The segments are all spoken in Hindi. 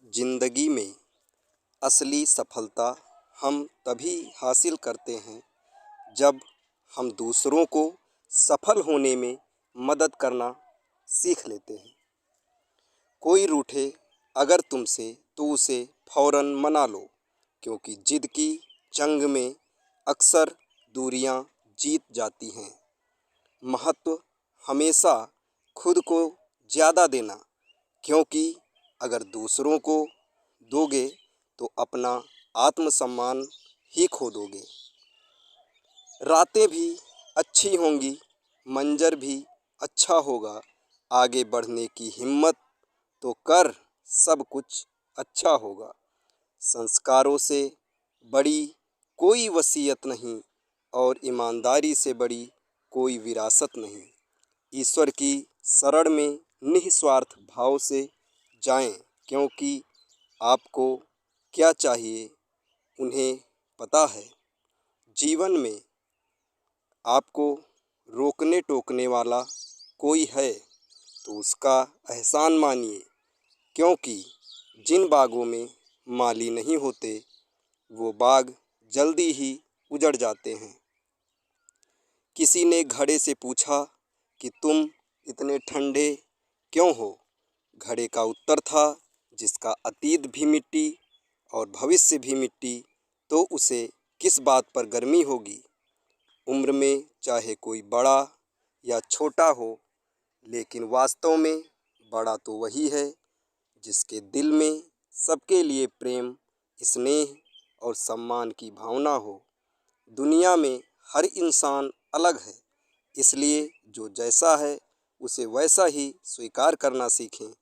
जिंदगी में असली सफलता हम तभी हासिल करते हैं जब हम दूसरों को सफल होने में मदद करना सीख लेते हैं। कोई रूठे अगर तुमसे तो उसे फ़ौरन मना लो, क्योंकि जिद की जंग में अक्सर दूरियां जीत जाती हैं। महत्व हमेशा खुद को ज़्यादा देना, क्योंकि अगर दूसरों को दोगे तो अपना आत्मसम्मान ही खो दोगे। रातें भी अच्छी होंगी, मंजर भी अच्छा होगा, आगे बढ़ने की हिम्मत तो कर, सब कुछ अच्छा होगा। संस्कारों से बड़ी कोई वसीयत नहीं और ईमानदारी से बड़ी कोई विरासत नहीं। ईश्वर की शरण में निस्वार्थ भाव से जाएं, क्योंकि आपको क्या चाहिए उन्हें पता है। जीवन में आपको रोकने टोकने वाला कोई है तो उसका एहसान मानिए, क्योंकि जिन बागों में माली नहीं होते वो बाग जल्दी ही उजड़ जाते हैं। किसी ने घड़े से पूछा कि तुम इतने ठंडे क्यों हो? घड़े का उत्तर था, जिसका अतीत भी मिट्टी और भविष्य भी मिट्टी, तो उसे किस बात पर गर्मी होगी। उम्र में चाहे कोई बड़ा या छोटा हो, लेकिन वास्तव में बड़ा तो वही है जिसके दिल में सबके लिए प्रेम, स्नेह और सम्मान की भावना हो। दुनिया में हर इंसान अलग है, इसलिए जो जैसा है उसे वैसा ही स्वीकार करना सीखें।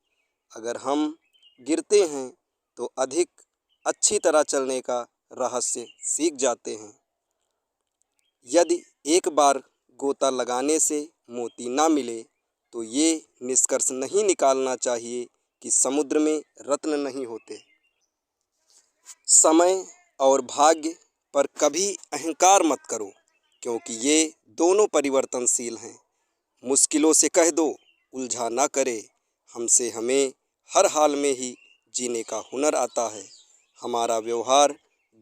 अगर हम गिरते हैं तो अधिक अच्छी तरह चलने का रहस्य सीख जाते हैं। यदि एक बार गोता लगाने से मोती ना मिले तो ये निष्कर्ष नहीं निकालना चाहिए कि समुद्र में रत्न नहीं होते। समय और भाग्य पर कभी अहंकार मत करो, क्योंकि ये दोनों परिवर्तनशील हैं। मुश्किलों से कह दो, उलझा ना करे, हमसे हमें हर हाल में ही जीने का हुनर आता है। हमारा व्यवहार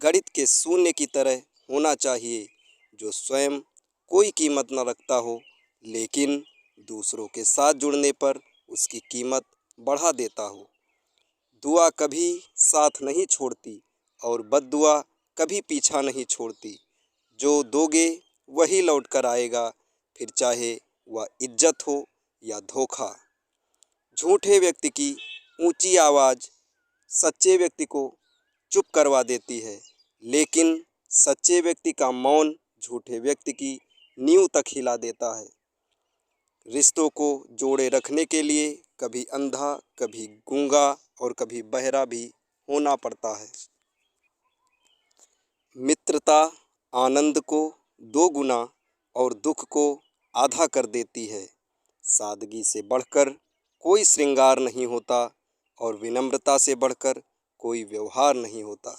गणित के शून्य की तरह होना चाहिए, जो स्वयं कोई कीमत न रखता हो, लेकिन दूसरों के साथ जुड़ने पर उसकी कीमत बढ़ा देता हो। दुआ कभी साथ नहीं छोड़ती और बद्दुआ कभी पीछा नहीं छोड़ती। जो दोगे वही लौट कर आएगा, फिर चाहे वह इज्जत हो या धोखा। झूठे व्यक्ति की ऊंची आवाज़ सच्चे व्यक्ति को चुप करवा देती है, लेकिन सच्चे व्यक्ति का मौन झूठे व्यक्ति की नींव तक हिला देता है। रिश्तों को जोड़े रखने के लिए कभी अंधा, कभी गूंगा और कभी बहरा भी होना पड़ता है। मित्रता आनंद को 2 गुना और दुख को आधा कर देती है। सादगी से बढ़कर कोई श्रृंगार नहीं होता और विनम्रता से बढ़कर कोई व्यवहार नहीं होता।